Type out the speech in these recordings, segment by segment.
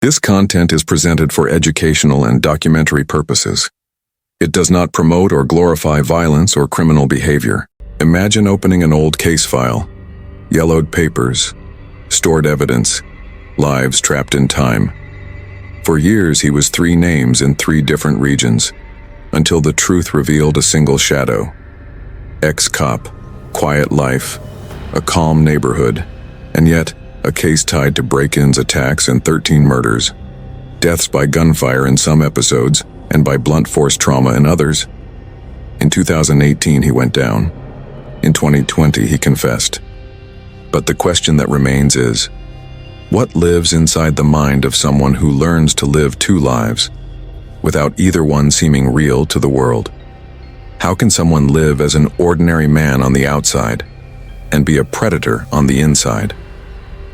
This content is presented for educational and documentary purposes. It does not promote or glorify violence or criminal behavior. Imagine opening an old case file, yellowed papers, stored evidence, lives trapped in time. For years he was 3 names in 3 different regions, until the truth revealed a single shadow. Ex-cop, quiet life, a calm neighborhood, and yet a case tied to break-ins, attacks, and 13 murders. Deaths by gunfire in some episodes, and by blunt force trauma in others. In 2018 he went down. In 2020 he confessed. But the question that remains is, what lives inside the mind of someone who learns to live 2 lives, without either one seeming real to the world? How can someone live as an ordinary man on the outside, and be a predator on the inside?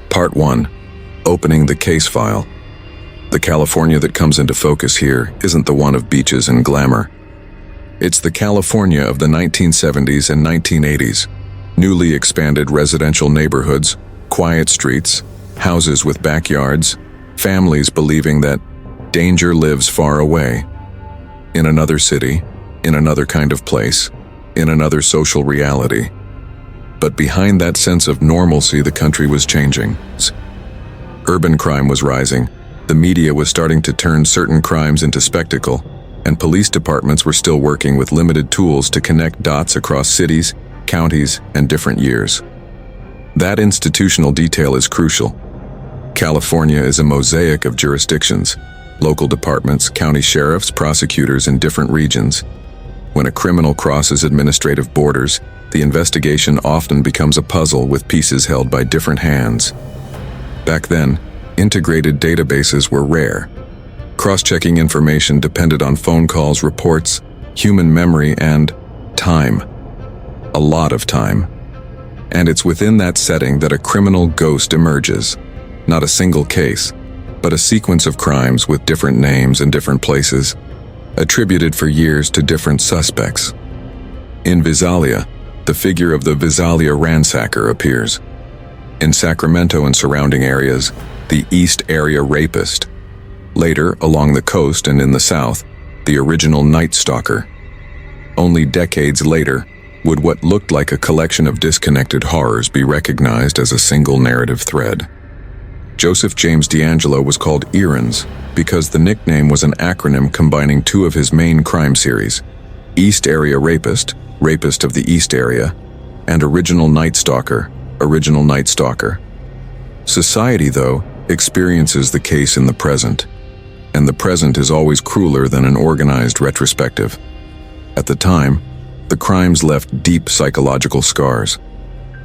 Part 1. Opening the case file. The California that comes into focus here isn't the one of beaches and glamour. It's the California of the 1970s and 1980s. Newly expanded residential neighborhoods, quiet streets, houses with backyards, families believing that danger lives far away. In another city, in another kind of place, in another social reality. But behind that sense of normalcy, the country was changing. Urban crime was rising. The media was starting to turn certain crimes into spectacle, and police departments were still working with limited tools to connect dots across cities, counties, and different years. That institutional detail is crucial. California is a mosaic of jurisdictions, local departments, county sheriffs, prosecutors in different regions. When a criminal crosses administrative borders, the investigation often becomes a puzzle with pieces held by different hands. Back then, integrated databases were rare. Cross-checking information depended on phone calls, reports, human memory, and time. A lot of time. And it's within that setting that a criminal ghost emerges. Not a single case, but a sequence of crimes with different names and different places, attributed for years to different suspects. In Visalia, the figure of the Visalia ransacker appears. In Sacramento and surrounding areas, the East Area rapist. Later, along the coast and in the South, the original Night Stalker. Only decades later, would what looked like a collection of disconnected horrors be recognized as a single narrative thread. Joseph James DeAngelo was called EARONS because the nickname was an acronym combining 2 of his main crime series, East Area Rapist, Rapist of the East Area, and Original Night Stalker, Original Night Stalker. Society, though, experiences the case in the present, and the present is always crueler than an organized retrospective. At the time, the crimes left deep psychological scars,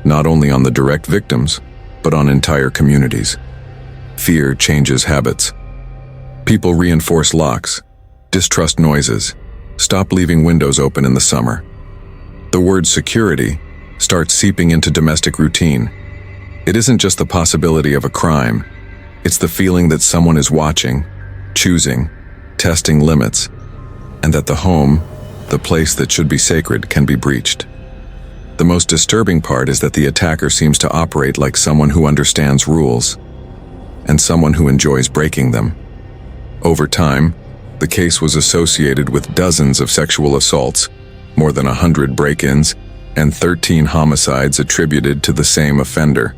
not only on the direct victims, but on entire communities. Fear changes habits. People reinforce locks, distrust noises, stop leaving windows open in the summer. The word security starts seeping into domestic routine. It isn't just the possibility of a crime, it's the feeling that someone is watching, choosing, testing limits, and that the home, the place that should be sacred, can be breached. The most disturbing part is that the attacker seems to operate like someone who understands rules, and someone who enjoys breaking them. Over time, the case was associated with dozens of sexual assaults, more than 100 break-ins, and 13 homicides attributed to the same offender.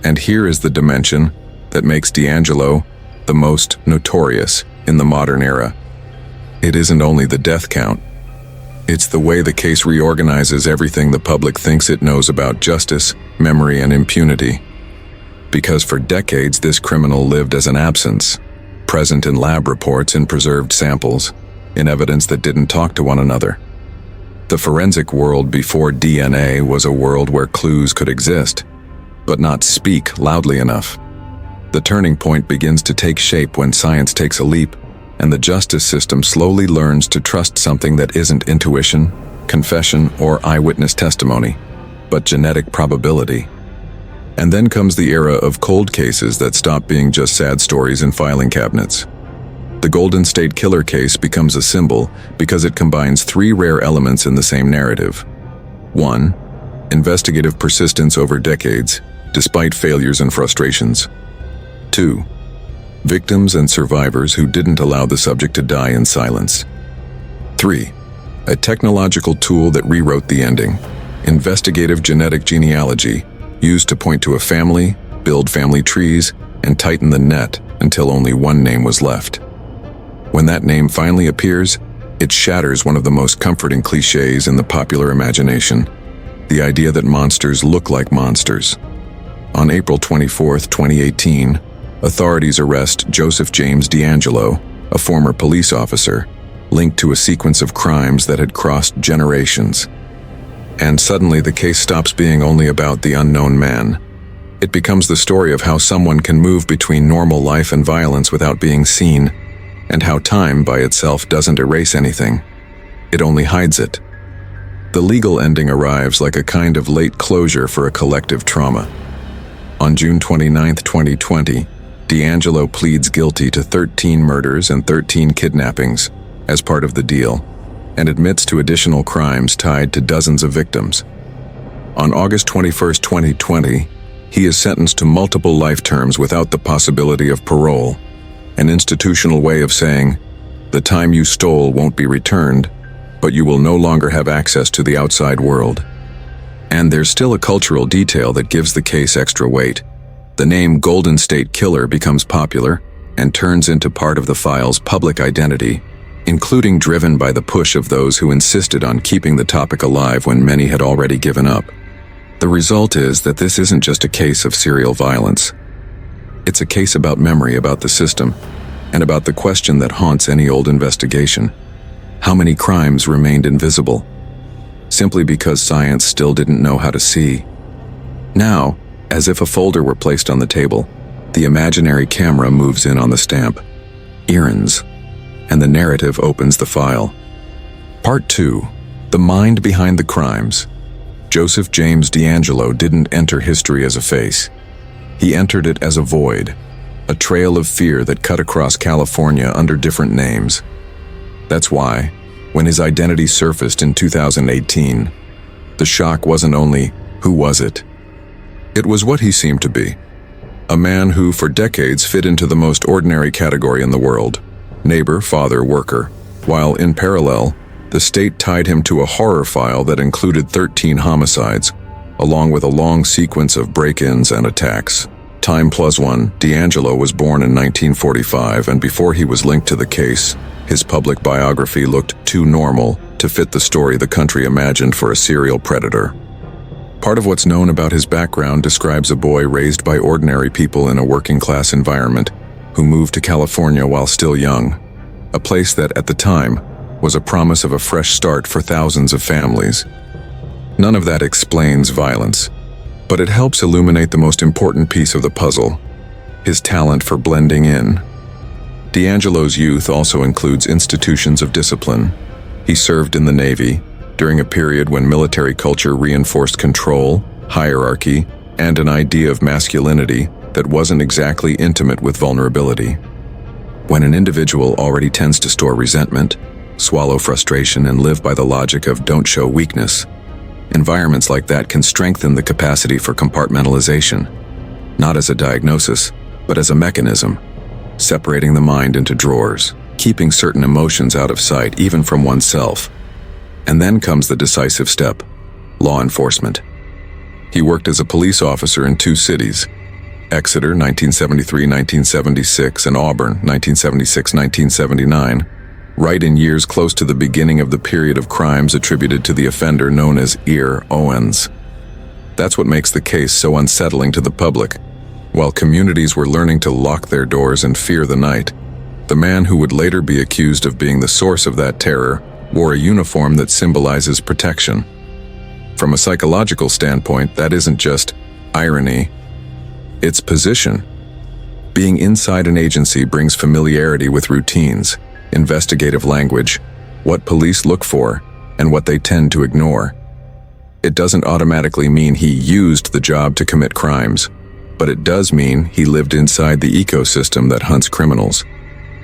And here is the dimension that makes DeAngelo the most notorious in the modern era. It isn't only the death count. It's the way the case reorganizes everything the public thinks it knows about justice, memory, and impunity. Because for decades this criminal lived as an absence, present in lab reports and preserved samples, in evidence that didn't talk to one another. The forensic world before DNA was a world where clues could exist, but not speak loudly enough. The turning point begins to take shape when science takes a leap, and the justice system slowly learns to trust something that isn't intuition, confession, or eyewitness testimony, but genetic probability. And then comes the era of cold cases that stop being just sad stories in filing cabinets. The Golden State Killer case becomes a symbol because it combines 3 rare elements in the same narrative. 1. Investigative persistence over decades, despite failures and frustrations. 2. victims and survivors who didn't allow the subject to die in silence. 3. A technological tool that rewrote the ending. Investigative genetic genealogy, used to point to a family, build family trees, and tighten the net until only one name was left. When that name finally appears, it shatters one of the most comforting cliches in the popular imagination, the idea that monsters look like monsters. On April 24, 2018, authorities arrest James DeAngelo, a former police officer, linked to a sequence of crimes that had crossed generations. And suddenly the case stops being only about the unknown man. It becomes the story of how someone can move between normal life and violence without being seen, and how time by itself doesn't erase anything. It only hides it. The legal ending arrives like a kind of late closure for a collective trauma. On June 29, 2020, DeAngelo pleads guilty to 13 murders and 13 kidnappings as part of the deal, and admits to additional crimes tied to dozens of victims. On August 21, 2020, he is sentenced to multiple life terms without the possibility of parole, an institutional way of saying, the time you stole won't be returned, but you will no longer have access to the outside world. And there's still a cultural detail that gives the case extra weight. The name Golden State Killer becomes popular and turns into part of the file's public identity, including driven by the push of those who insisted on keeping the topic alive when many had already given up. The result is that this isn't just a case of serial violence. It's a case about memory, about the system, and about the question that haunts any old investigation. How many crimes remained invisible, simply because science still didn't know how to see? Now, as if a folder were placed on the table, the imaginary camera moves in on the stamp, EARONS, and the narrative opens the file. Part 2. The Mind Behind the Crimes. James DeAngelo didn't enter history as a face. He entered it as a void, a trail of fear that cut across California under different names. That's why, when his identity surfaced in 2018, the shock wasn't only, who was it? It was what he seemed to be. A man who, for decades, fit into the most ordinary category in the world: neighbor, father, worker, while in parallel, the state tied him to a horror file that included 13 homicides, along with a long sequence of break-ins and attacks. Time plus one, DeAngelo was born in 1945, and before he was linked to the case, his public biography looked too normal to fit the story the country imagined for a serial predator. Part of what's known about his background describes a boy raised by ordinary people in a working-class environment who moved to California while still young, a place that, at the time, was a promise of a fresh start for thousands of families. None of that explains violence, but it helps illuminate the most important piece of the puzzle: his talent for blending in. DeAngelo's youth also includes institutions of discipline. He served in the Navy during a period when military culture reinforced control, hierarchy, and an idea of masculinity that wasn't exactly intimate with vulnerability. When an individual already tends to store resentment, swallow frustration, and live by the logic of don't show weakness, environments like that can strengthen the capacity for compartmentalization, not as a diagnosis, but as a mechanism, separating the mind into drawers, keeping certain emotions out of sight even from oneself. And then comes the decisive step: law enforcement. He worked as a police officer in 2 cities, Exeter 1973-1976 and Auburn 1976-1979, right in years close to the beginning of the period of crimes attributed to the offender known as EARONS. That's what makes the case so unsettling to the public. While communities were learning to lock their doors and fear the night, the man who would later be accused of being the source of that terror wore a uniform that symbolizes protection. From a psychological standpoint, that isn't just irony, it's position. Being inside an agency brings familiarity with routines, investigative language, what police look for, and what they tend to ignore. It doesn't automatically mean he used the job to commit crimes, but it does mean he lived inside the ecosystem that hunts criminals.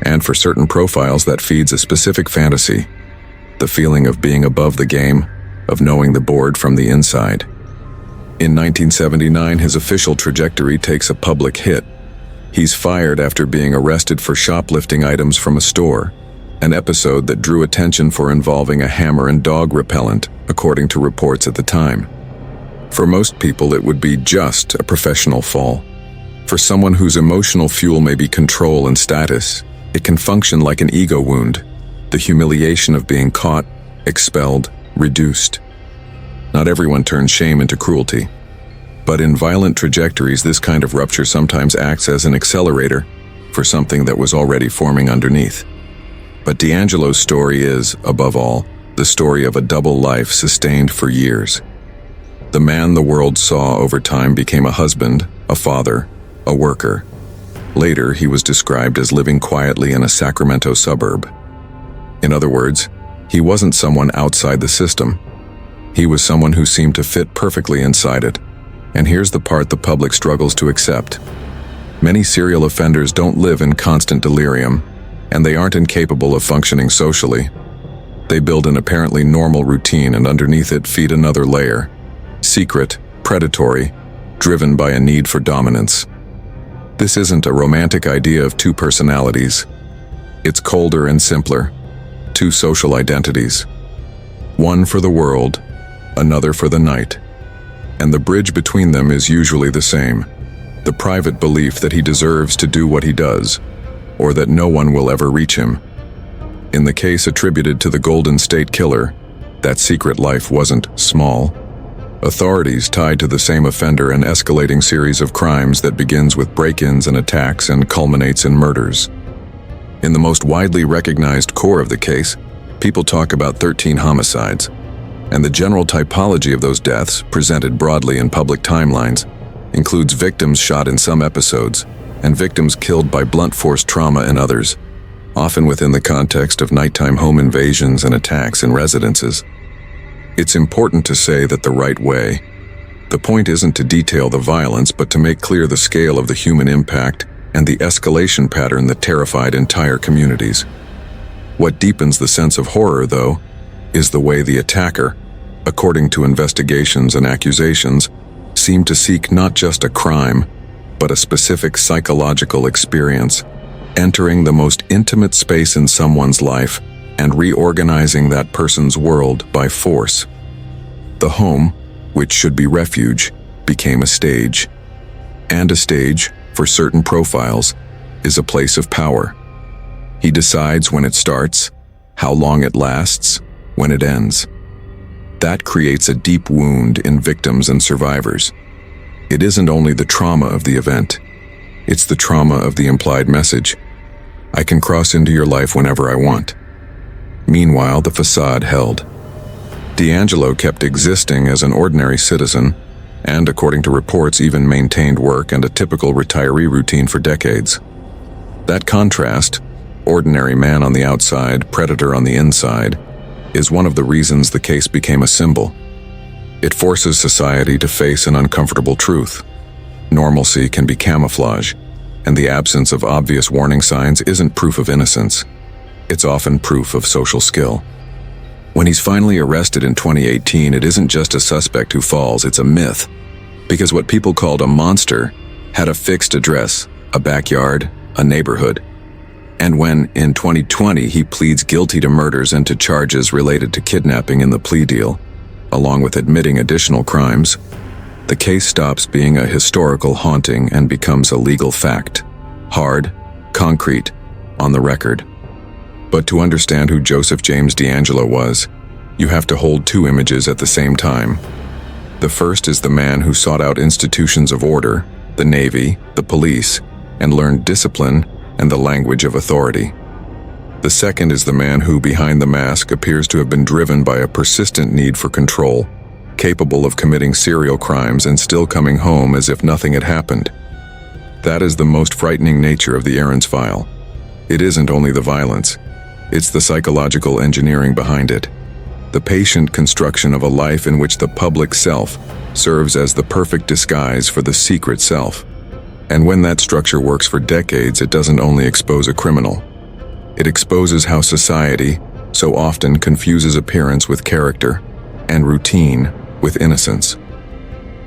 And for certain profiles, that feeds a specific fantasy: the feeling of being above the game, of knowing the board from the inside. In 1979, his official trajectory takes a public hit. He's fired after being arrested for shoplifting items from a store, an episode that drew attention for involving a hammer and dog repellent, according to reports at the time. For most people, it would be just a professional fall. For someone whose emotional fuel may be control and status, it can function like an ego wound, the humiliation of being caught, expelled, reduced. Not everyone turns shame into cruelty. But in violent trajectories, this kind of rupture sometimes acts as an accelerator for something that was already forming underneath. But DeAngelo's story is, above all, the story of a double life sustained for years. The man the world saw over time became a husband, a father, a worker. Later, he was described as living quietly in a Sacramento suburb. In other words, he wasn't someone outside the system. He was someone who seemed to fit perfectly inside it. And here's the part the public struggles to accept. Many serial offenders don't live in constant delirium, and they aren't incapable of functioning socially. They build an apparently normal routine and underneath it feed another layer. Secret, predatory, driven by a need for dominance. This isn't a romantic idea of two personalities. It's colder and simpler. Two social identities. One for the world, another for the night. And the bridge between them is usually the same. The private belief that he deserves to do what he does, or that no one will ever reach him. In the case attributed to the Golden State Killer, that secret life wasn't small. Authorities tied to the same offender an escalating series of crimes that begins with break-ins and attacks and culminates in murders. In the most widely recognized core of the case, people talk about 13 homicides, and the general typology of those deaths, presented broadly in public timelines, includes victims shot in some episodes and victims killed by blunt force trauma in others, often within the context of nighttime home invasions and attacks in residences. It's important to say that the right way. The point isn't to detail the violence, but to make clear the scale of the human impact and the escalation pattern that terrified entire communities. What deepens the sense of horror, though, is the way the attacker, according to investigations and accusations, seemed to seek not just a crime, but a specific psychological experience, entering the most intimate space in someone's life and reorganizing that person's world by force. The home, which should be refuge, became a stage. And a stage, for certain profiles, is a place of power. He decides when it starts, how long it lasts, when it ends. That creates a deep wound in victims and survivors. It isn't only the trauma of the event, it's the trauma of the implied message. I can cross into your life whenever I want. Meanwhile, the facade held. DeAngelo kept existing as an ordinary citizen, and according to reports, even maintained work and a typical retiree routine for decades. That contrast, ordinary man on the outside, predator on the inside, is one of the reasons the case became a symbol. It forces society to face an uncomfortable truth. Normalcy can be camouflage, and the absence of obvious warning signs isn't proof of innocence. It's often proof of social skill. When he's finally arrested in 2018, it isn't just a suspect who falls, it's a myth. Because what people called a monster had a fixed address, a backyard, a neighborhood. And when, in 2020, he pleads guilty to murders and to charges related to kidnapping in the plea deal, along with admitting additional crimes, the case stops being a historical haunting and becomes a legal fact. Hard, concrete, on the record. But to understand who Joseph James DeAngelo was, you have to hold two images at the same time. The first is the man who sought out institutions of order, the Navy, the police, and learned discipline and the language of authority. The second is the man who, behind the mask, appears to have been driven by a persistent need for control, capable of committing serial crimes and still coming home as if nothing had happened. That is the most frightening nature of the EARONS file. It isn't only the violence, it's the psychological engineering behind it. The patient construction of a life in which the public self serves as the perfect disguise for the secret self. And when that structure works for decades, it doesn't only expose a criminal. It exposes how society so often confuses appearance with character and routine with innocence.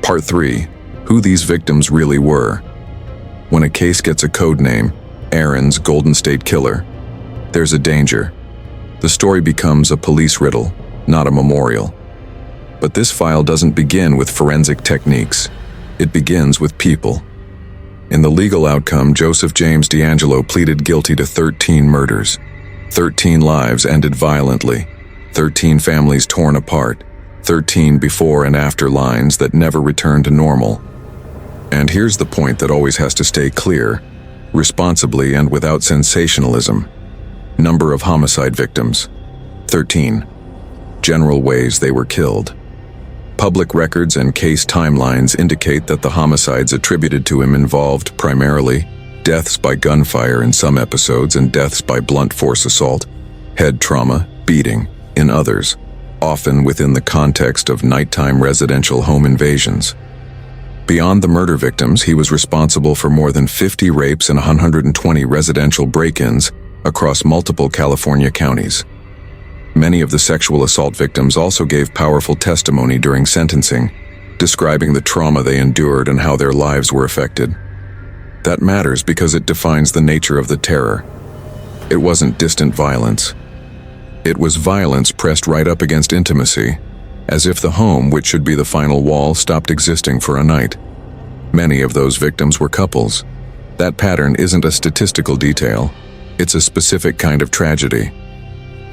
Part 3. Who these victims really were. When a case gets a code name, EARONS, Golden State Killer, there's a danger. The story becomes a police riddle, not a memorial. But this file doesn't begin with forensic techniques. It begins with people. In the legal outcome, Joseph James DeAngelo pleaded guilty to 13 murders. 13 lives ended violently. 13 families torn apart. 13 before and after lines that never returned to normal. And here's the point that always has to stay clear, responsibly and without sensationalism. Number of homicide victims: 13. General ways they were killed. Public records and case timelines indicate that the homicides attributed to him involved primarily deaths by gunfire in some episodes and deaths by blunt force assault, head trauma, beating in others, often within the context of nighttime residential home invasions. Beyond the murder victims, he was responsible for more than 50 rapes and 120 residential break-ins across multiple California counties. Many of the sexual assault victims also gave powerful testimony during sentencing, describing the trauma they endured and how their lives were affected. That matters because it defines the nature of the terror. It wasn't distant violence. It was violence pressed right up against intimacy, as if the home, which should be the final wall, stopped existing for a night. Many of those victims were couples. That pattern isn't a statistical detail. It's a specific kind of tragedy.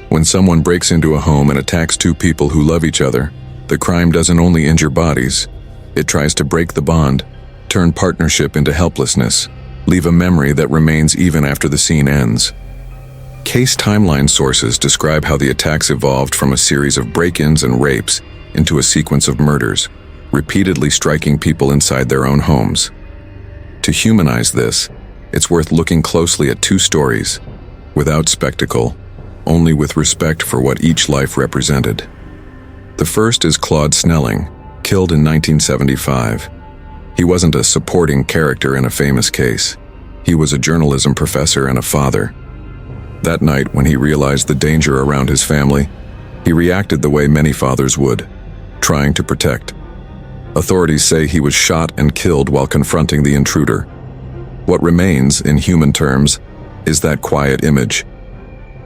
When someone breaks into a home and attacks two people who love each other, the crime doesn't only injure bodies, it tries to break the bond, turn partnership into helplessness, leave a memory that remains even after the scene ends. Case timeline sources describe how the attacks evolved from a series of break-ins and rapes into a sequence of murders, repeatedly striking people inside their own homes. To humanize this, it's worth looking closely at two stories, without spectacle, only with respect for what each life represented. The first is Claude Snelling, killed in 1975. He wasn't a supporting character in a famous case. He was a journalism professor and a father. That night, when he realized the danger around his family, he reacted the way many fathers would, trying to protect. Authorities say he was shot and killed while confronting the intruder. What remains, in human terms, is that quiet image.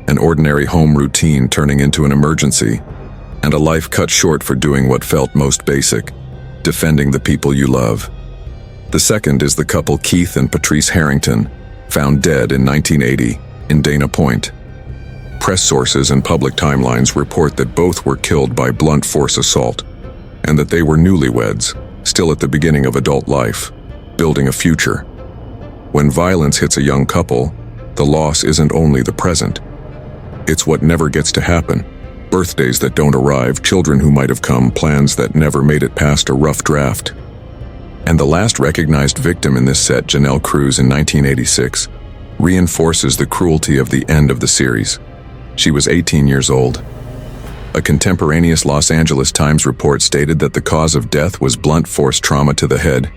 An ordinary home routine turning into an emergency, and a life cut short for doing what felt most basic, defending the people you love. The second is the couple Keith and Patrice Harrington, found dead in 1980 in Dana Point. Press sources and public timelines report that both were killed by blunt force assault, and that they were newlyweds, still at the beginning of adult life, building a future. When violence hits a young couple, the loss isn't only the present. It's what never gets to happen. Birthdays that don't arrive, children who might have come, plans that never made it past a rough draft. And the last recognized victim in this set, Janelle Cruz in 1986, reinforces the cruelty of the end of the series. She was 18 years old. A contemporaneous Los Angeles Times report stated that the cause of death was blunt force trauma to the head.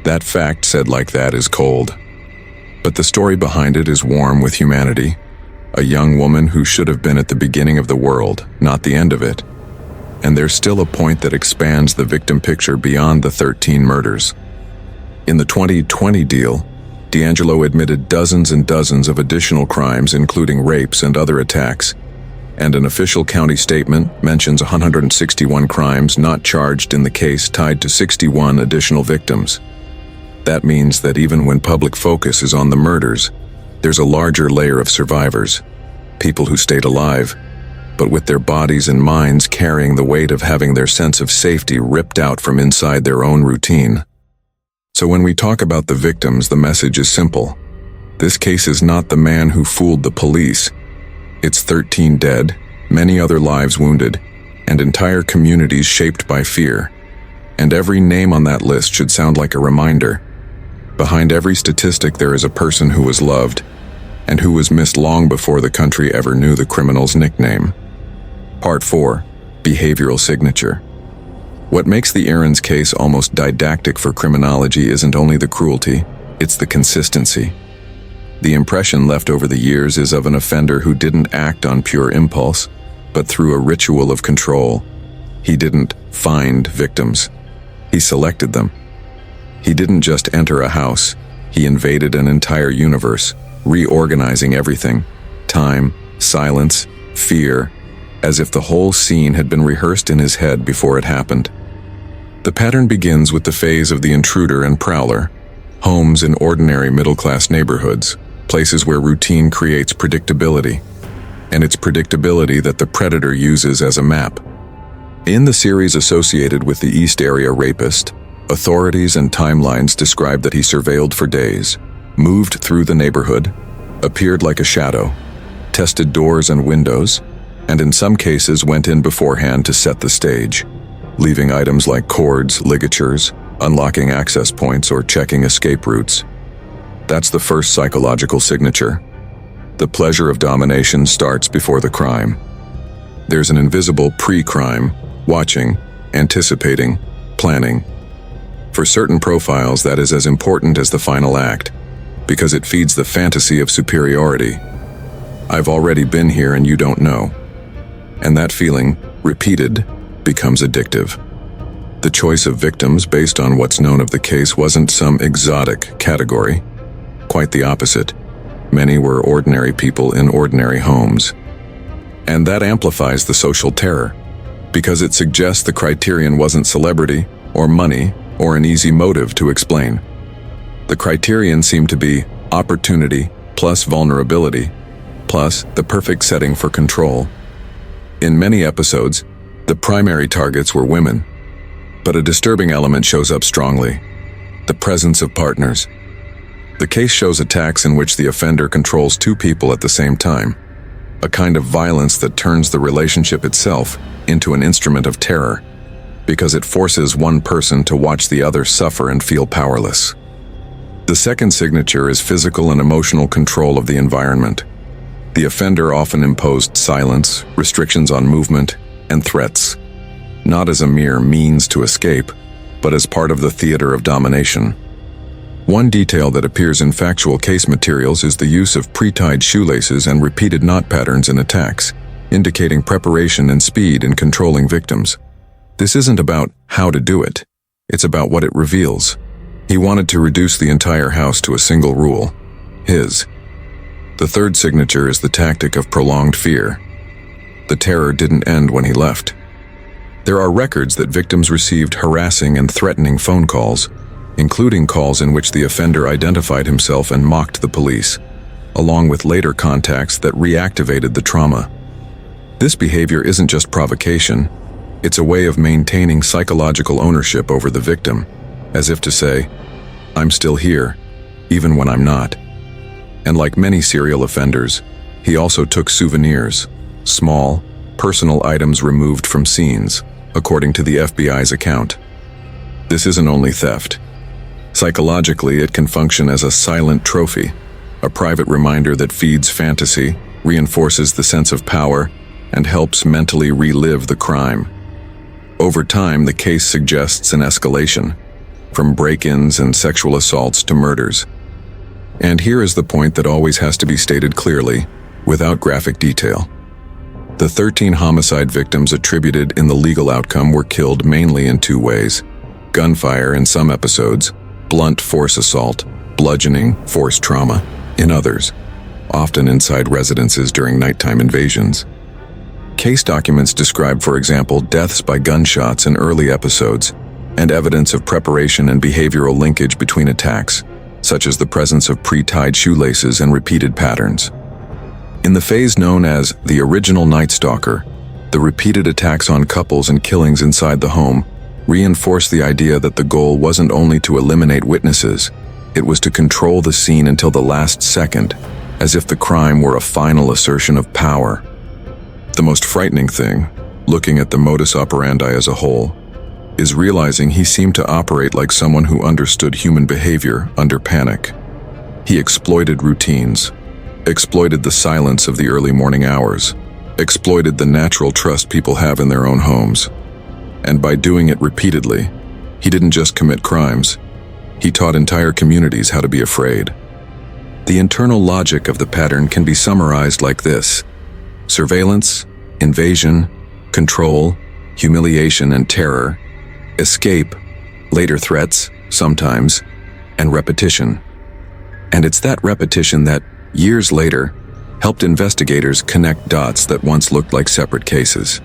That fact, said like that, is cold. But the story behind it is warm with humanity. A young woman who should have been at the beginning of the world, not the end of it. And there's still a point that expands the victim picture beyond the 13 murders. In the 2020 deal, DeAngelo admitted dozens and dozens of additional crimes, including rapes and other attacks, and an official county statement mentions 161 crimes not charged in the case tied to 61 additional victims. That means that even when public focus is on the murders, there's a larger layer of survivors, people who stayed alive, but with their bodies and minds carrying the weight of having their sense of safety ripped out from inside their own routine. So when we talk about the victims, the message is simple. This case is not the man who fooled the police. It's 13 dead, many other lives wounded, and entire communities shaped by fear. And every name on that list should sound like a reminder. Behind every statistic there is a person who was loved, and who was missed long before the country ever knew the criminal's nickname. Part 4. Behavioral Signature. What makes the EARONS case almost didactic for criminology isn't only the cruelty, it's the consistency. The impression left over the years is of an offender who didn't act on pure impulse, but through a ritual of control. He didn't find victims. He selected them. He didn't just enter a house. He invaded an entire universe, reorganizing everything: time, silence, fear, as if the whole scene had been rehearsed in his head before it happened. The pattern begins with the phase of the intruder and prowler, homes in ordinary middle-class neighborhoods, places where routine creates predictability, and it's predictability that the predator uses as a map. In the series associated with the East Area rapist, authorities and timelines describe that he surveilled for days, moved through the neighborhood, appeared like a shadow, tested doors and windows, and in some cases went in beforehand to set the stage, leaving items like cords, ligatures, unlocking access points, or checking escape routes. That's the first psychological signature. The pleasure of domination starts before the crime. There's an invisible pre-crime, watching, anticipating, planning. For certain profiles, that is as important as the final act, because it feeds the fantasy of superiority. I've already been here and you don't know. And that feeling, repeated, becomes addictive. The choice of victims based on what's known of the case wasn't some exotic category. Quite the opposite. Many were ordinary people in ordinary homes. And that amplifies the social terror, because it suggests the criterion wasn't celebrity, or money, or an easy motive to explain. The criterion seemed to be opportunity plus vulnerability, plus the perfect setting for control. In many episodes, the primary targets were women, but a disturbing element shows up strongly: the presence of partners. The case shows attacks in which the offender controls two people at the same time, a kind of violence that turns the relationship itself into an instrument of terror, because it forces one person to watch the other suffer and feel powerless. The second signature is physical and emotional control of the environment. The offender often imposed silence, restrictions on movement, and threats, not as a mere means to escape, but as part of the theater of domination. One detail that appears in factual case materials is the use of pre-tied shoelaces and repeated knot patterns in attacks, indicating preparation and speed in controlling victims. This isn't about how to do it, it's about what it reveals. He wanted to reduce the entire house to a single rule: his. The third signature is the tactic of prolonged fear. The terror didn't end when he left. There are records that victims received harassing and threatening phone calls, including calls in which the offender identified himself and mocked the police, along with later contacts that reactivated the trauma. This behavior isn't just provocation, it's a way of maintaining psychological ownership over the victim, as if to say, "I'm still here, even when I'm not." And like many serial offenders, he also took souvenirs, small, personal items removed from scenes, according to the FBI's account. This isn't only theft. Psychologically, it can function as a silent trophy, a private reminder that feeds fantasy, reinforces the sense of power, and helps mentally relive the crime. Over time, the case suggests an escalation, from break-ins and sexual assaults to murders. And here is the point that always has to be stated clearly, without graphic detail. The 13 homicide victims attributed in the legal outcome were killed mainly in two ways: gunfire in some episodes, blunt force assault, bludgeoning, force trauma in others, often inside residences during nighttime invasions. Case documents describe, for example, deaths by gunshots in early episodes, and evidence of preparation and behavioral linkage between attacks, such as the presence of pre-tied shoelaces and repeated patterns. In the phase known as the original Night Stalker, the repeated attacks on couples and killings inside the home reinforced the idea that the goal wasn't only to eliminate witnesses, it was to control the scene until the last second, as if the crime were a final assertion of power. The most frightening thing, looking at the modus operandi as a whole, is realizing he seemed to operate like someone who understood human behavior under panic. He exploited routines, exploited the silence of the early morning hours, exploited the natural trust people have in their own homes. And by doing it repeatedly, he didn't just commit crimes, he taught entire communities how to be afraid. The internal logic of the pattern can be summarized like this: surveillance, invasion, control, humiliation and terror, escape, later threats, sometimes, and repetition. And it's that repetition that, years later, helped investigators connect dots that once looked like separate cases.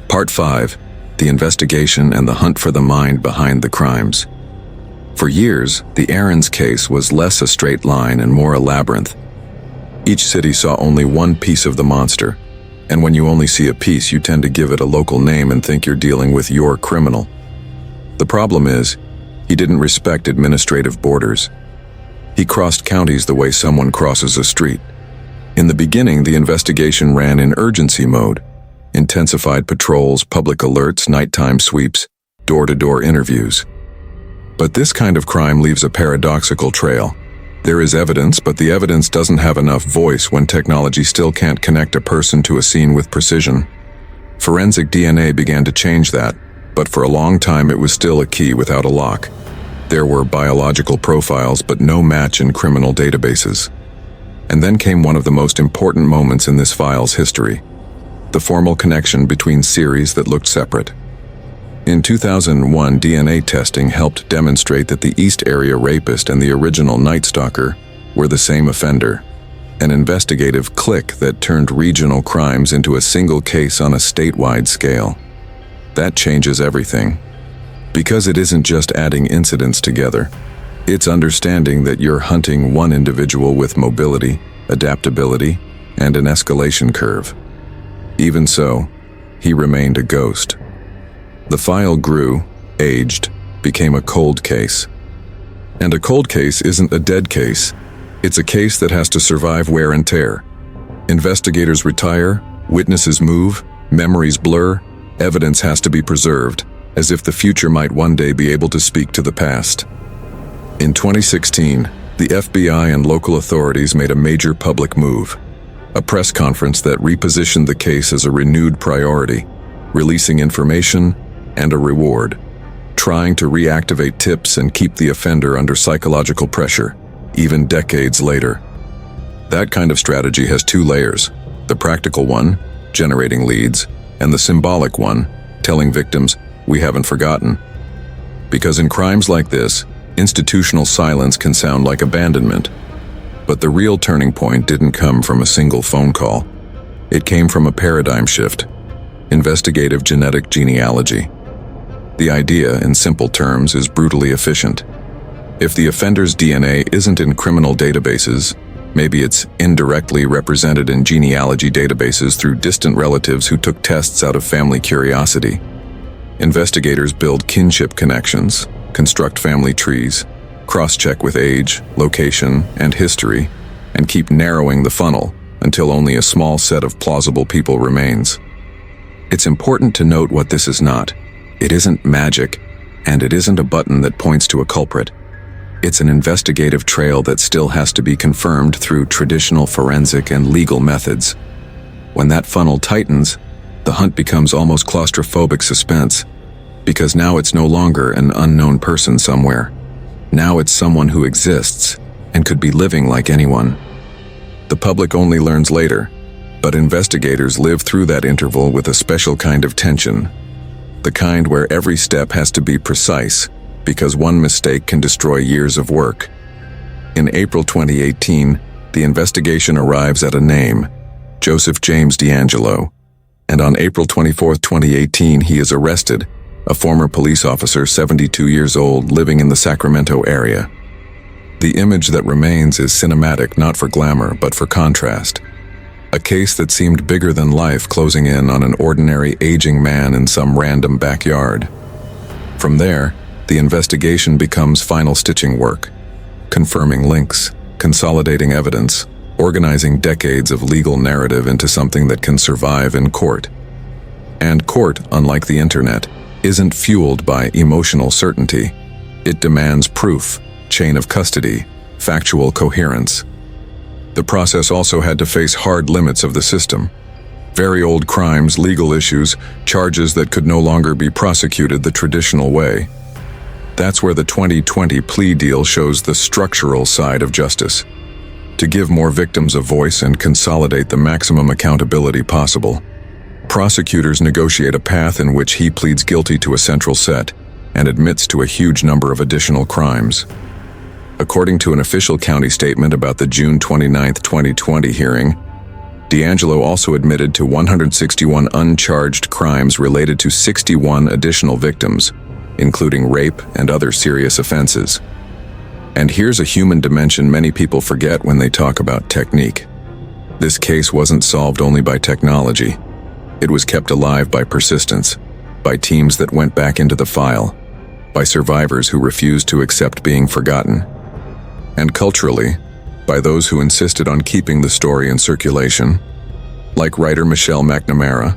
Part 5. The investigation and the hunt for the mind behind the crimes. For years, the EARONS case was less a straight line and more a labyrinth. Each city saw only one piece of the monster, and when you only see a piece, you tend to give it a local name and think you're dealing with your criminal. The problem is, he didn't respect administrative borders. He crossed counties the way someone crosses a street. In the beginning, the investigation ran in urgency mode. Intensified patrols, public alerts, nighttime sweeps, door-to-door interviews. But this kind of crime leaves a paradoxical trail. There is evidence, but the evidence doesn't have enough voice when technology still can't connect a person to a scene with precision. Forensic DNA began to change that, but for a long time it was still a key without a lock. There were biological profiles, but no match in criminal databases. And then came one of the most important moments in this file's history. The formal connection between series that looked separate. In 2001, DNA testing helped demonstrate that the East Area rapist and the original Night Stalker were the same offender, an investigative click that turned regional crimes into a single case on a statewide scale. That changes everything. Because it isn't just adding incidents together, it's understanding that you're hunting one individual with mobility, adaptability, and an escalation curve. Even so, he remained a ghost. The file grew, aged, became a cold case. And a cold case isn't a dead case. It's a case that has to survive wear and tear. Investigators retire, witnesses move, memories blur, evidence has to be preserved, as if the future might one day be able to speak to the past. In 2016, the FBI and local authorities made a major public move. A press conference that repositioned the case as a renewed priority, releasing information and a reward, trying to reactivate tips and keep the offender under psychological pressure, even decades later. That kind of strategy has two layers: the practical one, generating leads, and the symbolic one, telling victims, "We haven't forgotten." Because in crimes like this, institutional silence can sound like abandonment. But the real turning point didn't come from a single phone call. It came from a paradigm shift: investigative genetic genealogy. The idea, in simple terms, is brutally efficient. If the offender's DNA isn't in criminal databases, maybe it's indirectly represented in genealogy databases through distant relatives who took tests out of family curiosity. Investigators build kinship connections, construct family trees, cross-check with age, location, and history, and keep narrowing the funnel until only a small set of plausible people remains. It's important to note what this is not. It isn't magic, and it isn't a button that points to a culprit. It's an investigative trail that still has to be confirmed through traditional forensic and legal methods. When that funnel tightens, the hunt becomes almost claustrophobic suspense, because now it's no longer an unknown person somewhere. Now it's someone who exists and could be living like anyone. The public only learns later, but investigators live through that interval with a special kind of tension. The kind where every step has to be precise, because one mistake can destroy years of work. In April 2018, the investigation arrives at a name: Joseph James DeAngelo. And on April 24, 2018, he is arrested, a former police officer, 72 years old, living in the Sacramento area. The image that remains is cinematic, not for glamour, but for contrast. A case that seemed bigger than life closing in on an ordinary aging man in some random backyard. From there, the investigation becomes final stitching work, confirming links, consolidating evidence, organizing decades of legal narrative into something that can survive in court. And court, unlike the internet, isn't fueled by emotional certainty. It demands proof, chain of custody, factual coherence. The process also had to face hard limits of the system. Very old crimes, legal issues, charges that could no longer be prosecuted the traditional way. That's where the 2020 plea deal shows the structural side of justice. To give more victims a voice and consolidate the maximum accountability possible. Prosecutors negotiate a path in which he pleads guilty to a central set and admits to a huge number of additional crimes. According to an official county statement about the June 29, 2020 hearing, DeAngelo also admitted to 161 uncharged crimes related to 61 additional victims, including rape and other serious offenses. And here's a human dimension many people forget when they talk about technique. This case wasn't solved only by technology. It was kept alive by persistence, by teams that went back into the file, by survivors who refused to accept being forgotten, and culturally, by those who insisted on keeping the story in circulation, like writer Michelle McNamara,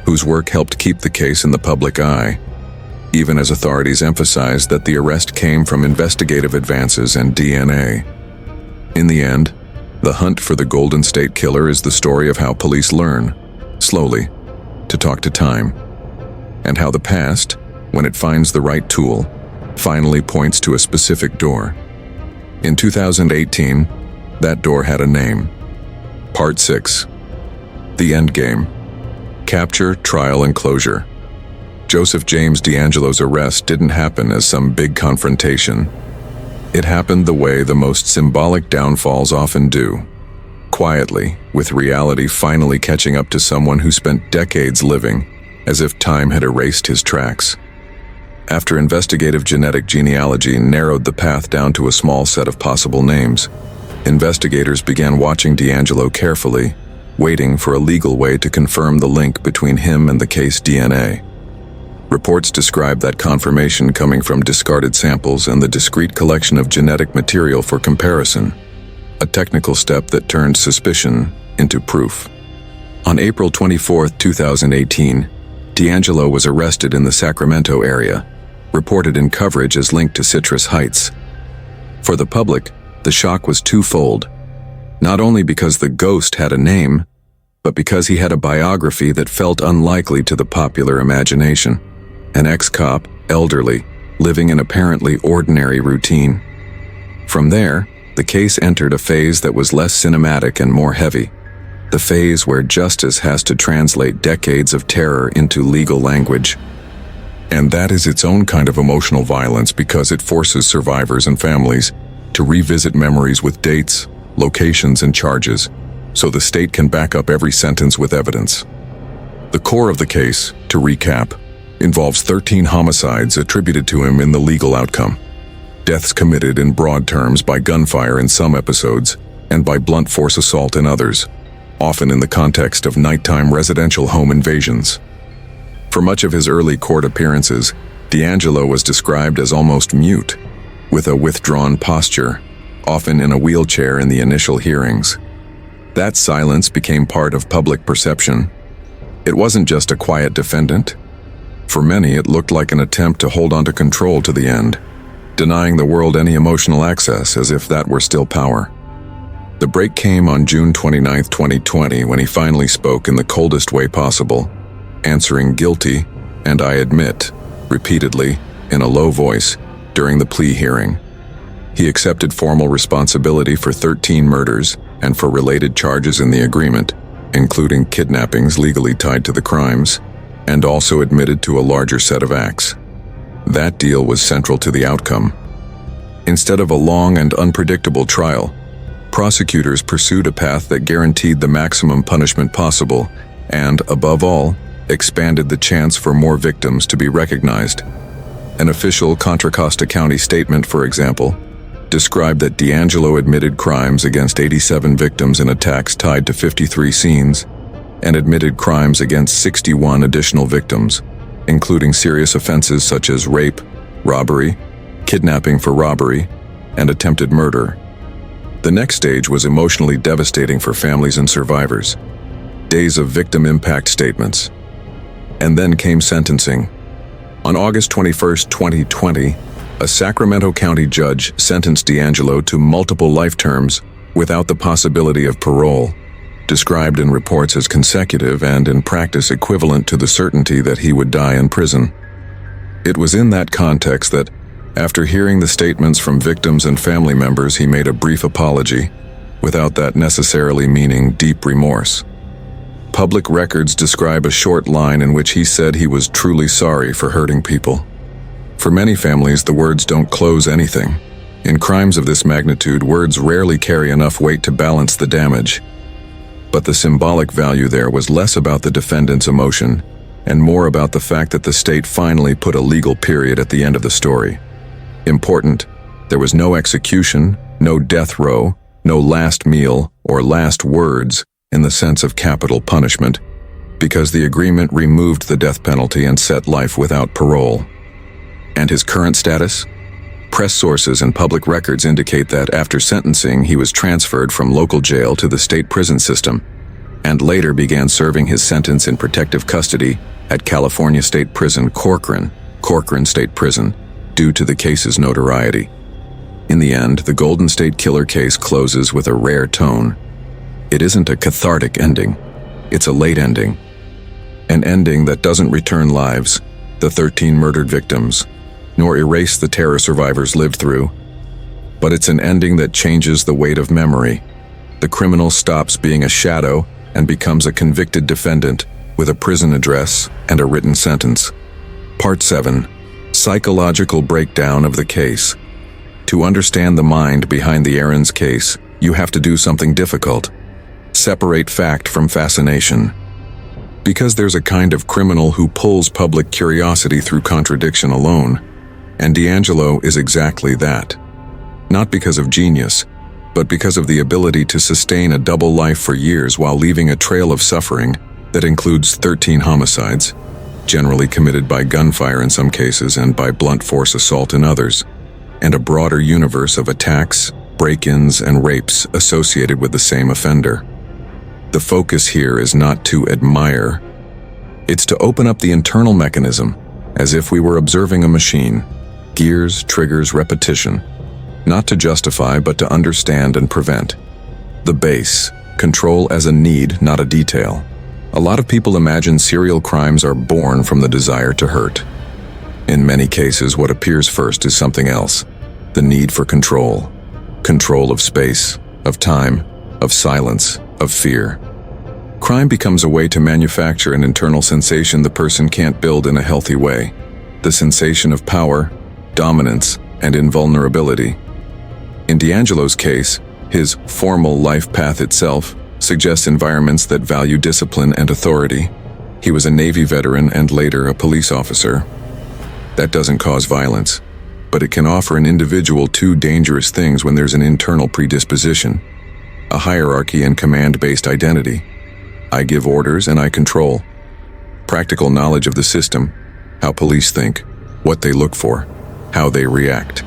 whose work helped keep the case in the public eye, even as authorities emphasized that the arrest came from investigative advances and DNA. In the end, the hunt for the Golden State Killer is the story of how police learn, slowly, to talk to time, and how the past, when it finds the right tool, finally points to a specific door. In 2018, that door had a name. Part 6. The Endgame. Capture, Trial, and Closure. Joseph James DeAngelo's arrest didn't happen as some big confrontation. It happened the way the most symbolic downfalls often do. Quietly, with reality finally catching up to someone who spent decades living as if time had erased his tracks. After investigative genetic genealogy narrowed the path down to a small set of possible names, investigators began watching DeAngelo carefully, waiting for a legal way to confirm the link between him and the case DNA. Reports describe that confirmation coming from discarded samples and the discrete collection of genetic material for comparison, a technical step that turned suspicion into proof. On April 24, 2018, DeAngelo was arrested in the Sacramento area, reported in coverage as linked to Citrus Heights. For the public, the shock was twofold, not only because the ghost had a name, but because he had a biography that felt unlikely to the popular imagination. An ex-cop, elderly, living an apparently ordinary routine. From there, the case entered a phase that was less cinematic and more heavy. The phase where justice has to translate decades of terror into legal language. And that is its own kind of emotional violence because it forces survivors and families to revisit memories with dates, locations, and charges, so the state can back up every sentence with evidence. The core of the case, to recap, involves 13 homicides attributed to him in the legal outcome. Deaths committed in broad terms by gunfire in some episodes and by blunt force assault in others, often in the context of nighttime residential home invasions. For much of his early court appearances, DeAngelo was described as almost mute, with a withdrawn posture, often in a wheelchair in the initial hearings. That silence became part of public perception. It wasn't just a quiet defendant. For many, it looked like an attempt to hold on to control to the end, denying the world any emotional access as if that were still power. The break came on June 29, 2020, when he finally spoke in the coldest way possible, answering guilty, and I admit, repeatedly, in a low voice, during the plea hearing. He accepted formal responsibility for 13 murders and for related charges in the agreement, including kidnappings legally tied to the crimes, and also admitted to a larger set of acts. That deal was central to the outcome. Instead of a long and unpredictable trial, prosecutors pursued a path that guaranteed the maximum punishment possible and, above all, expanded the chance for more victims to be recognized. An official Contra Costa County statement, for example, described that DeAngelo admitted crimes against 87 victims in attacks tied to 53 scenes and admitted crimes against 61 additional victims, including serious offenses such as rape, robbery, kidnapping for robbery, and attempted murder. The next stage was emotionally devastating for families and survivors. Days of victim impact statements. And then came sentencing. On August 21, 2020, a Sacramento County judge sentenced DeAngelo to multiple life terms without the possibility of parole, described in reports as consecutive and in practice equivalent to the certainty that he would die in prison. It was in that context that, after hearing the statements from victims and family members, he made a brief apology, without that necessarily meaning deep remorse. Public records describe a short line in which he said he was truly sorry for hurting people. For many families, the words don't close anything. In crimes of this magnitude, words rarely carry enough weight to balance the damage. But the symbolic value there was less about the defendant's emotion and more about the fact that the state finally put a legal period at the end of the story. Important, there was no execution, no death row, no last meal or last words in the sense of capital punishment, because the agreement removed the death penalty and set life without parole. And his current status? Press sources and public records indicate that after sentencing, he was transferred from local jail to the state prison system, and later began serving his sentence in protective custody at California State Prison Corcoran State Prison, due to the case's notoriety. In the end, the Golden State Killer case closes with a rare tone. It isn't a cathartic ending. It's a late ending. An ending that doesn't return lives, the 13 murdered victims, nor erase the terror survivors lived through. But it's an ending that changes the weight of memory. The criminal stops being a shadow and becomes a convicted defendant with a prison address and a written sentence. Part 7. Psychological breakdown of the case. To understand the mind behind the EARONS case, you have to do something difficult. Separate fact from fascination. Because there's a kind of criminal who pulls public curiosity through contradiction alone, and DeAngelo is exactly that. Not because of genius, but because of the ability to sustain a double life for years while leaving a trail of suffering that includes 13 homicides, generally committed by gunfire in some cases and by blunt force assault in others, and a broader universe of attacks, break-ins, and rapes associated with the same offender. The focus here is not to admire. It's to open up the internal mechanism, as if we were observing a machine. Gears, triggers, repetition. Not to justify, but to understand and prevent. The base, control as a need, not a detail. A lot of people imagine serial crimes are born from the desire to hurt. In many cases, what appears first is something else. The need for control. Control of space, of time, of silence, of fear. Crime becomes a way to manufacture an internal sensation the person can't build in a healthy way. The sensation of power, dominance, and invulnerability. In DeAngelo's case, his formal life path itself suggests environments that value discipline and authority. He was a Navy veteran and later a police officer. That doesn't cause violence, but it can offer an individual two dangerous things when there's an internal predisposition: a hierarchy and command-based identity. I give orders and I control. Practical knowledge of the system, how police think, what they look for, how they react.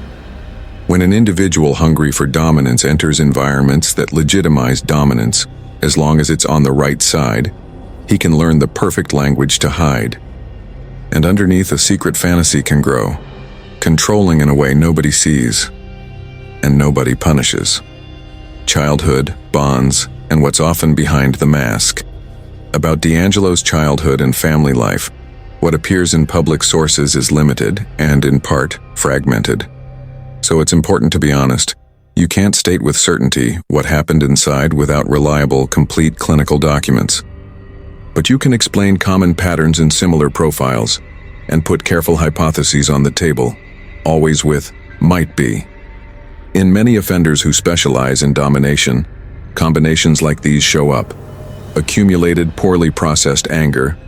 When an individual hungry for dominance enters environments that legitimize dominance, as long as it's on the right side, he can learn the perfect language to hide. And underneath, a secret fantasy can grow, controlling in a way nobody sees and nobody punishes. Childhood, bonds, and what's often behind the mask. About DeAngelo's childhood and family life, what appears in public sources is limited and, in part, fragmented. So it's important to be honest. You can't state with certainty what happened inside without reliable, complete clinical documents. But you can explain common patterns in similar profiles and put careful hypotheses on the table, always with might be. In many offenders who specialize in domination, combinations like these show up. Accumulated, poorly processed anger.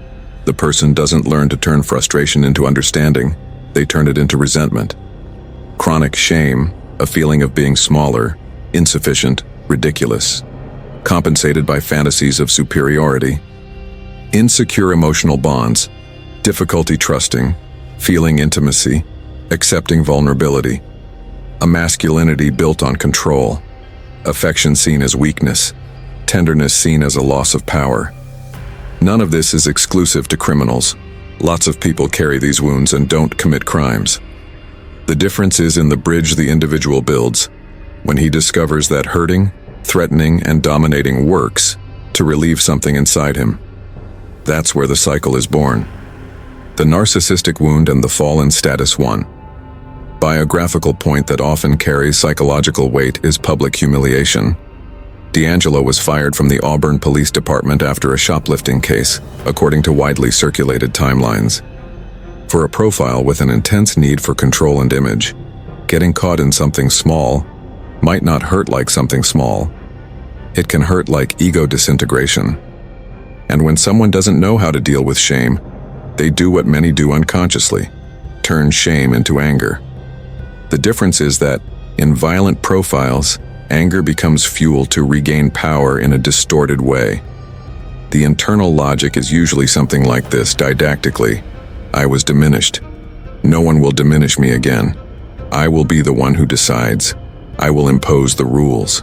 The person doesn't learn to turn frustration into understanding, they turn it into resentment. Chronic shame, a feeling of being smaller, insufficient, ridiculous, compensated by fantasies of superiority. Insecure emotional bonds, difficulty trusting, feeling intimacy, accepting vulnerability. A masculinity built on control, affection seen as weakness, tenderness seen as a loss of power. None of this is exclusive to criminals. Lots of people carry these wounds and don't commit crimes. The difference is in the bridge the individual builds, when he discovers that hurting, threatening, and dominating works to relieve something inside him. That's where the cycle is born. The narcissistic wound and the fall in status 1. Biographical point that often carries psychological weight is public humiliation. DeAngelo was fired from the Auburn Police Department after a shoplifting case, according to widely circulated timelines. For a profile with an intense need for control and image, Getting caught in something small might not hurt like something small. It can hurt like ego disintegration. And when someone doesn't know how to deal with shame, they do what many do unconsciously: turn shame into anger. The difference is that, in violent profiles, anger becomes fuel to regain power in a distorted way. The internal logic is usually something like this didactically: I was diminished. No one will diminish me again. I will be the one who decides. I will impose the rules.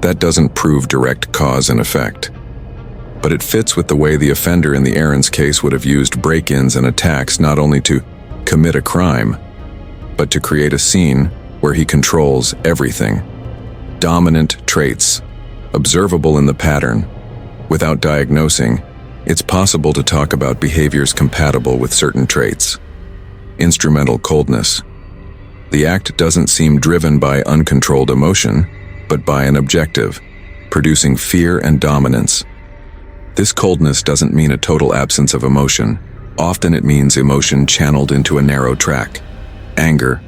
That doesn't prove direct cause and effect. But it fits with the way the offender in the EARONS case would have used break-ins and attacks not only to commit a crime, but to create a scene where he controls everything. Dominant traits, observable in the pattern. Without diagnosing, it's possible to talk about behaviors compatible with certain traits. Instrumental coldness. The act doesn't seem driven by uncontrolled emotion, but by an objective, producing fear and dominance. This coldness doesn't mean a total absence of emotion. Often it means emotion channeled into a narrow track. Anger,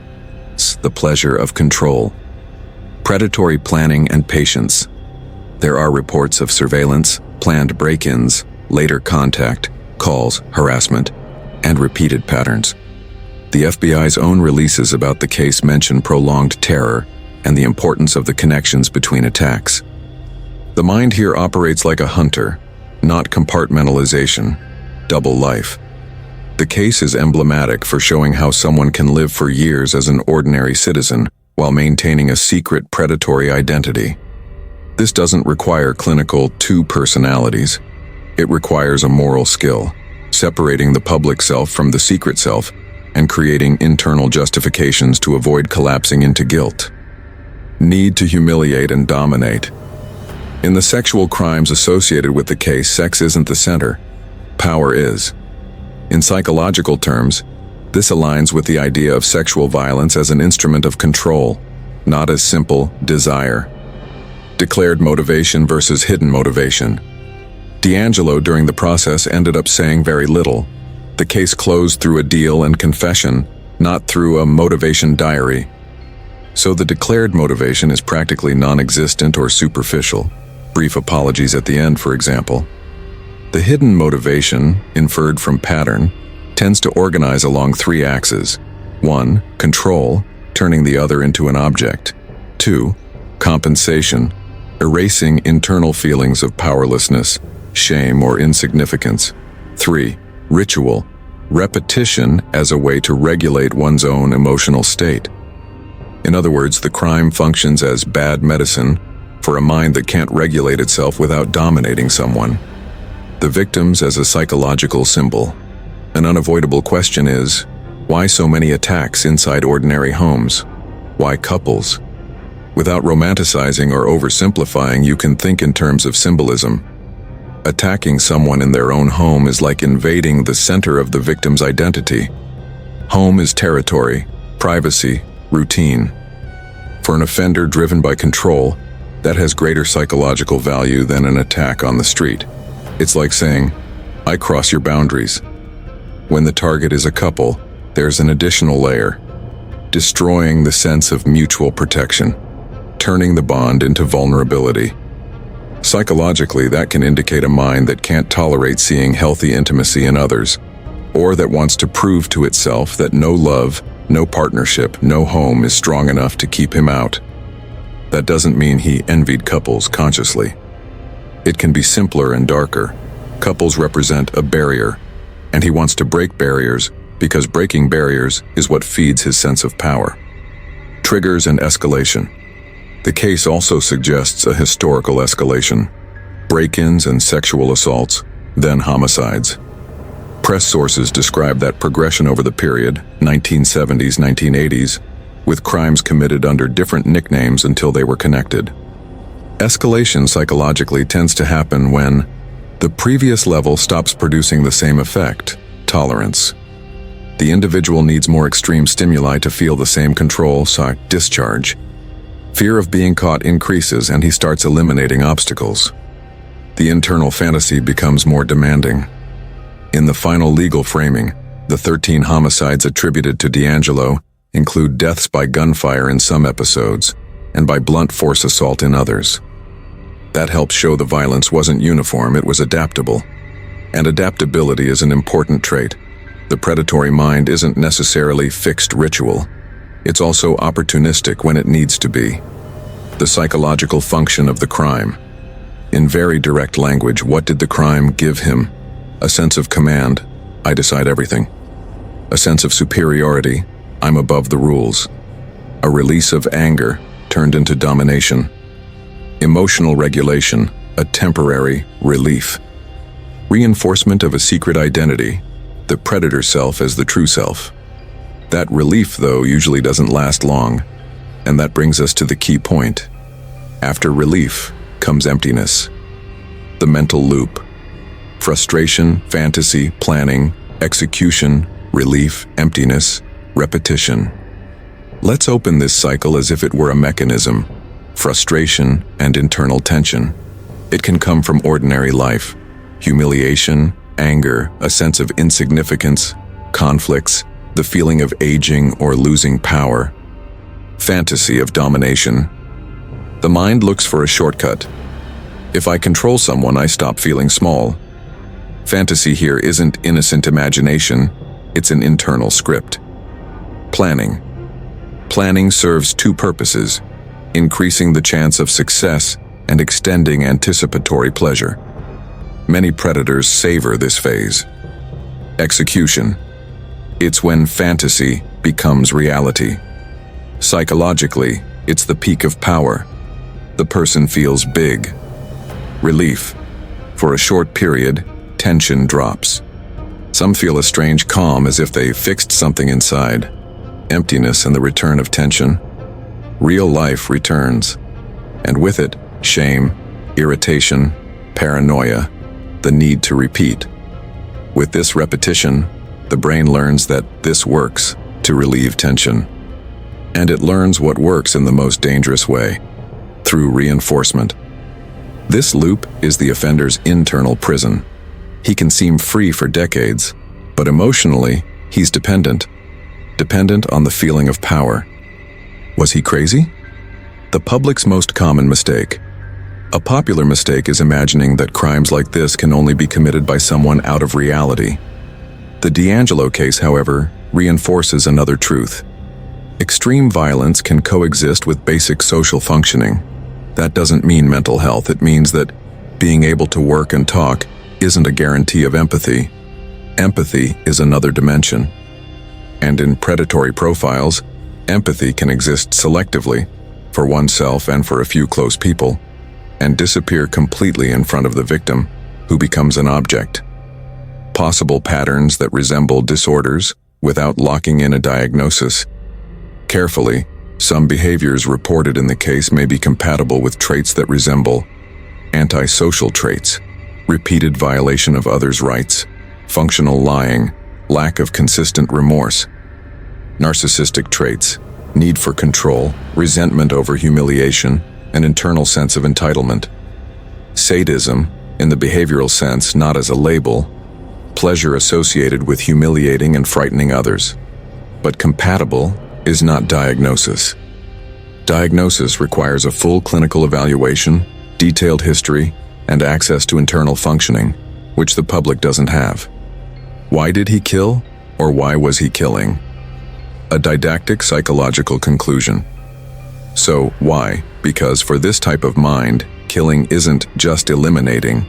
the pleasure of control. Predatory planning and patience. There are reports of surveillance, planned break-ins, later contact, calls, harassment, and repeated patterns. The FBI's own releases about the case mention prolonged terror and the importance of the connections between attacks. The mind here operates like a hunter, not compartmentalization, double life. The case is emblematic for showing how someone can live for years as an ordinary citizen while maintaining a secret predatory identity. This doesn't require clinical two personalities. It requires a moral skill, separating the public self from the secret self and creating internal justifications to avoid collapsing into guilt. Need to humiliate and dominate. In the sexual crimes associated with the case, sex isn't the center. Power is. In psychological terms, this aligns with the idea of sexual violence as an instrument of control, not as simple desire. Declared motivation versus hidden motivation. DeAngelo during the process ended up saying very little. The case closed through a deal and confession, not through a motivation diary. So the declared motivation is practically non-existent or superficial. Brief apologies at the end, for example. The hidden motivation, inferred from pattern, tends to organize along three axes. 1. Control, turning the other into an object. 2. Compensation, erasing internal feelings of powerlessness, shame, or insignificance. 3. Ritual, repetition as a way to regulate one's own emotional state. In other words, the crime functions as bad medicine for a mind that can't regulate itself without dominating someone. The victims as a psychological symbol. An unavoidable question is, why so many attacks inside ordinary homes? Why couples? Without romanticizing or oversimplifying, you can think in terms of symbolism. Attacking someone in their own home is like invading the center of the victim's identity. Home is territory, privacy, routine. For an offender driven by control, that has greater psychological value than an attack on the street. It's like saying, I cross your boundaries. When the target is a couple, there's an additional layer, destroying the sense of mutual protection, turning the bond into vulnerability. Psychologically, that can indicate a mind that can't tolerate seeing healthy intimacy in others, or that wants to prove to itself that no love, no partnership, no home is strong enough to keep him out. That doesn't mean he envied couples consciously. It can be simpler and darker. Couples represent a barrier, and he wants to break barriers because breaking barriers is what feeds his sense of power. Triggers and escalation. The case also suggests a historical escalation. Break-ins and sexual assaults, then homicides. Press sources describe that progression over the period, 1970s, 1980s, with crimes committed under different nicknames until they were connected. Escalation psychologically tends to happen when the previous level stops producing the same effect, tolerance. The individual needs more extreme stimuli to feel the same control, discharge. Fear of being caught increases and he starts eliminating obstacles. The internal fantasy becomes more demanding. In the final legal framing, the 13 homicides attributed to DeAngelo include deaths by gunfire in some episodes and by blunt force assault in others. That helps show the violence wasn't uniform, it was adaptable. And adaptability is an important trait. The predatory mind isn't necessarily fixed ritual. It's also opportunistic when it needs to be. The psychological function of the crime. In very direct language, what did the crime give him? A sense of command, I decide everything. A sense of superiority, I'm above the rules. A release of anger turned into domination. Emotional regulation, a temporary relief. Reinforcement of a secret identity, the predator self as the true self. That relief, though, usually doesn't last long, and that brings us to the key point. After relief comes emptiness. The mental loop. Frustration, fantasy, planning, execution, relief, emptiness, repetition. Let's open this cycle as if it were a mechanism. Frustration and internal tension. It can come from ordinary life. Humiliation, anger, a sense of insignificance, conflicts, the feeling of aging or losing power. Fantasy of domination. The mind looks for a shortcut. If I control someone, I stop feeling small. Fantasy here isn't innocent imagination, it's an internal script. Planning. Planning serves two purposes: increasing the chance of success and extending anticipatory pleasure. Many predators savor this phase. Execution. It's when fantasy becomes reality. Psychologically, it's the peak of power. The person feels big. Relief. For a short period, tension drops. Some feel a strange calm as if they fixed something inside. Emptiness and the return of tension. Real life returns. And with it, shame, irritation, paranoia, the need to repeat. With this repetition, the brain learns that this works to relieve tension. And it learns what works in the most dangerous way, through reinforcement. This loop is the offender's internal prison. He can seem free for decades, but emotionally, he's dependent on the feeling of power. Was he crazy? The public's most common mistake. A popular mistake is imagining that crimes like this can only be committed by someone out of reality. The DeAngelo case, however, reinforces another truth. Extreme violence can coexist with basic social functioning. That doesn't mean mental health. It means that being able to work and talk isn't a guarantee of empathy. Empathy is another dimension. And in predatory profiles, empathy can exist selectively, for oneself and for a few close people, and disappear completely in front of the victim, who becomes an object. Possible patterns that resemble disorders without locking in a diagnosis. Carefully, some behaviors reported in the case may be compatible with traits that resemble antisocial traits, repeated violation of others' rights, functional lying, lack of consistent remorse, narcissistic traits, need for control, resentment over humiliation, an internal sense of entitlement. Sadism, in the behavioral sense, not as a label, pleasure associated with humiliating and frightening others. But compatible is not diagnosis. Diagnosis requires a full clinical evaluation, detailed history, and access to internal functioning, which the public doesn't have. Why did he kill, or why was he killing? A didactic psychological conclusion. So, why? Because for this type of mind, killing isn't just eliminating.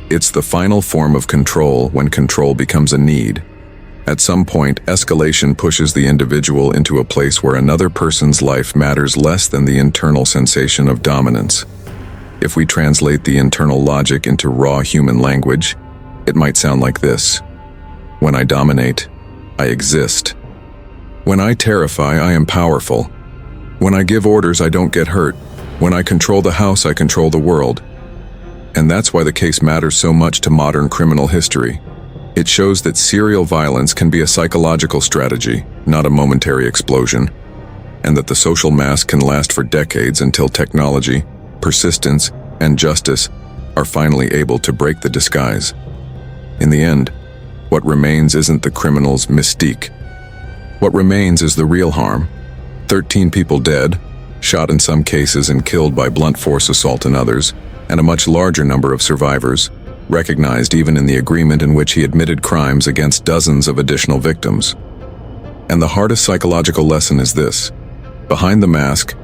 It's the final form of control when control becomes a need. At some point, escalation pushes the individual into a place where another person's life matters less than the internal sensation of dominance. If we translate the internal logic into raw human language, it might sound like this. When I dominate, I exist. When I terrify, I am powerful. When I give orders, I don't get hurt. When I control the house, I control the world. And that's why the case matters so much to modern criminal history. It shows that serial violence can be a psychological strategy, not a momentary explosion, and that the social mask can last for decades until technology, persistence, and justice are finally able to break the disguise. In the end, what remains isn't the criminal's mystique. What remains is the real harm. 13 people dead, shot in some cases and killed by blunt force assault in others, and a much larger number of survivors, recognized even in the agreement in which he admitted crimes against dozens of additional victims. And the hardest psychological lesson is this: behind the mask,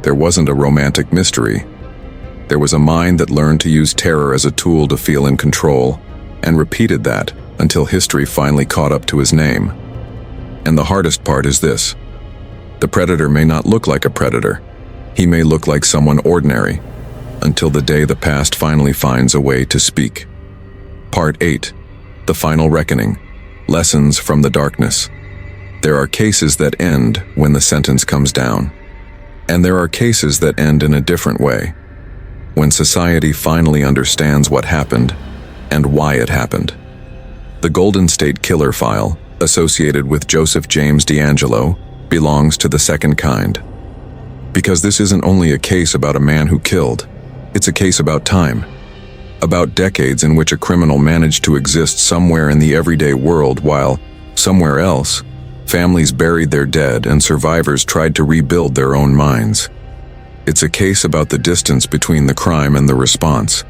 there wasn't a romantic mystery. There was a mind that learned to use terror as a tool to feel in control, and repeated that until history finally caught up to his name. And the hardest part is this: the predator may not look like a predator. He may look like someone ordinary, until the day the past finally finds a way to speak. Part 8. The Final Reckoning. Lessons from the Darkness. There are cases that end when the sentence comes down. And there are cases that end in a different way, when society finally understands what happened and why it happened. The Golden State Killer file, associated with Joseph James DeAngelo, belongs to the second kind. Because this isn't only a case about a man who killed, it's a case about time. About decades in which a criminal managed to exist somewhere in the everyday world while, somewhere else, families buried their dead and survivors tried to rebuild their own minds. It's a case about the distance between the crime and the response,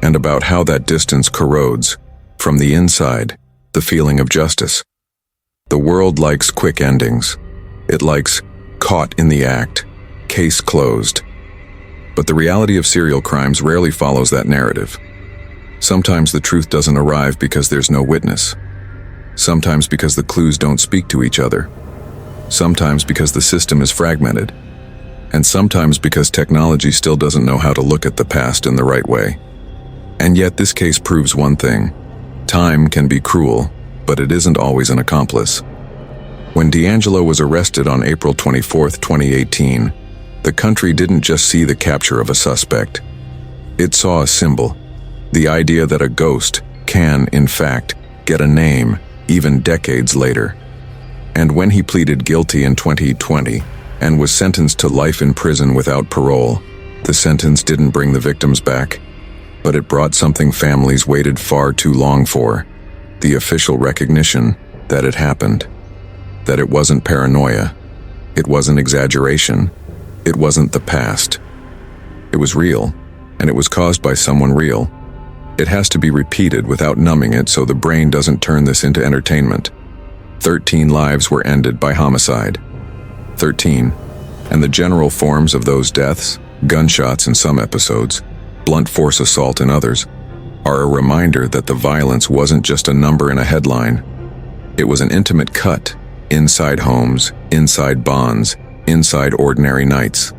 and about how that distance corrodes, from the inside, the feeling of justice. The world likes quick endings. It likes caught in the act, case closed. But the reality of serial crimes rarely follows that narrative. Sometimes the truth doesn't arrive because there's no witness. Sometimes because the clues don't speak to each other. Sometimes because the system is fragmented. And sometimes because technology still doesn't know how to look at the past in the right way. And yet this case proves one thing: time can be cruel, but it isn't always an accomplice. When DeAngelo was arrested on April 24, 2018, the country didn't just see the capture of a suspect. It saw a symbol, the idea that a ghost can, in fact, get a name even decades later. And when he pleaded guilty in 2020 and was sentenced to life in prison without parole, the sentence didn't bring the victims back, but it brought something families waited far too long for: the official recognition that it happened. That it wasn't paranoia, it wasn't exaggeration, it wasn't the past. It was real, and it was caused by someone real. It has to be repeated without numbing it so the brain doesn't turn this into entertainment. 13 lives were ended by homicide. 13, and the general forms of those deaths, gunshots in some episodes, blunt force assault in others, are a reminder that the violence wasn't just a number in a headline. It was an intimate cut, inside homes, inside bonds, inside ordinary nights.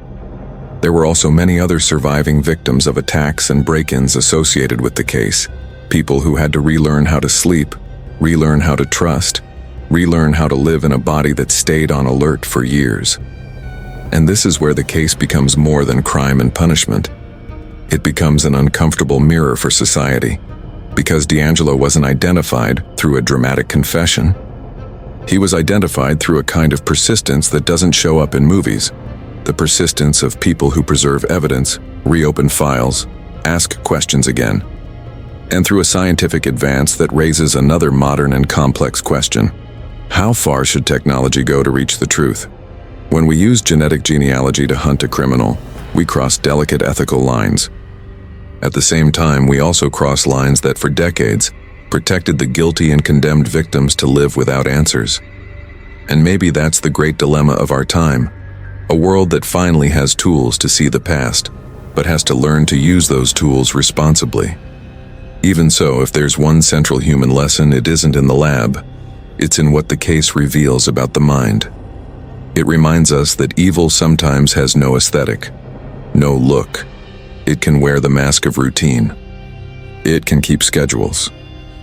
There were also many other surviving victims of attacks and break-ins associated with the case, people who had to relearn how to sleep, relearn how to trust, relearn how to live in a body that stayed on alert for years. And this is where the case becomes more than crime and punishment. It becomes an uncomfortable mirror for society, because DeAngelo wasn't identified through a dramatic confession. He was identified through a kind of persistence that doesn't show up in movies, the persistence of people who preserve evidence, reopen files, ask questions again, and through a scientific advance that raises another modern and complex question: how far should technology go to reach the truth? When we use genetic genealogy to hunt a criminal, we cross delicate ethical lines. At the same time, we also cross lines that for decades protected the guilty and condemned victims to live without answers. And maybe that's the great dilemma of our time: a world that finally has tools to see the past, but has to learn to use those tools responsibly. Even so, if there's one central human lesson, it isn't in the lab. It's in what the case reveals about the mind. It reminds us that evil sometimes has no aesthetic, no look. It can wear the mask of routine. It can keep schedules.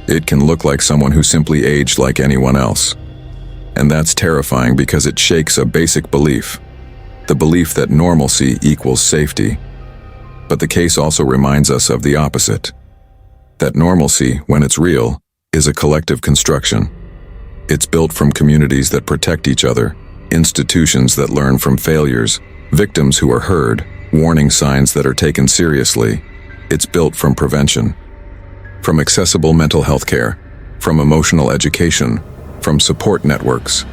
It can look like someone who simply aged like anyone else. And that's terrifying because it shakes a basic belief, the belief that normalcy equals safety. But the case also reminds us of the opposite, that normalcy, when it's real, is a collective construction. It's built from communities that protect each other, institutions that learn from failures, victims who are heard, warning signs that are taken seriously. It's built from prevention, from accessible mental health care, from emotional education, from support networks.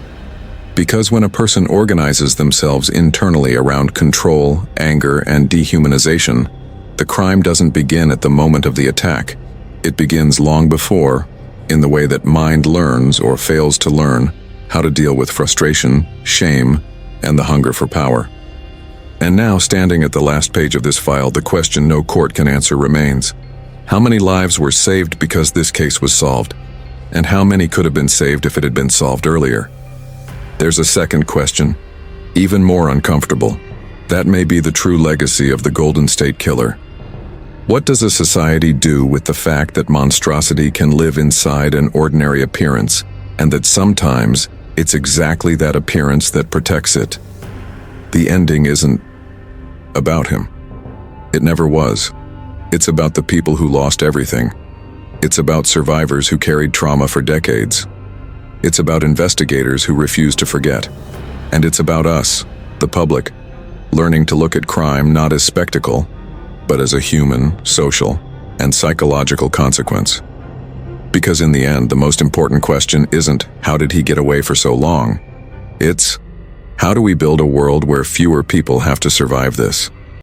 Because when a person organizes themselves internally around control, anger, and dehumanization, the crime doesn't begin at the moment of the attack. It begins long before, in the way that mind learns or fails to learn how to deal with frustration, shame, and the hunger for power. And now, standing at the last page of this file, the question no court can answer remains. How many lives were saved because this case was solved? And how many could have been saved if it had been solved earlier? There's a second question, even more uncomfortable. That may be the true legacy of the Golden State Killer. What does a society do with the fact that monstrosity can live inside an ordinary appearance, and that sometimes it's exactly that appearance that protects it? The ending isn't about him. It never was. It's about the people who lost everything. It's about survivors who carried trauma for decades. It's about investigators who refuse to forget. And it's about us, the public, learning to look at crime not as spectacle, but as a human, social, and psychological consequence. Because in the end, the most important question isn't, how did he get away for so long? It's, how do we build a world where fewer people have to survive this?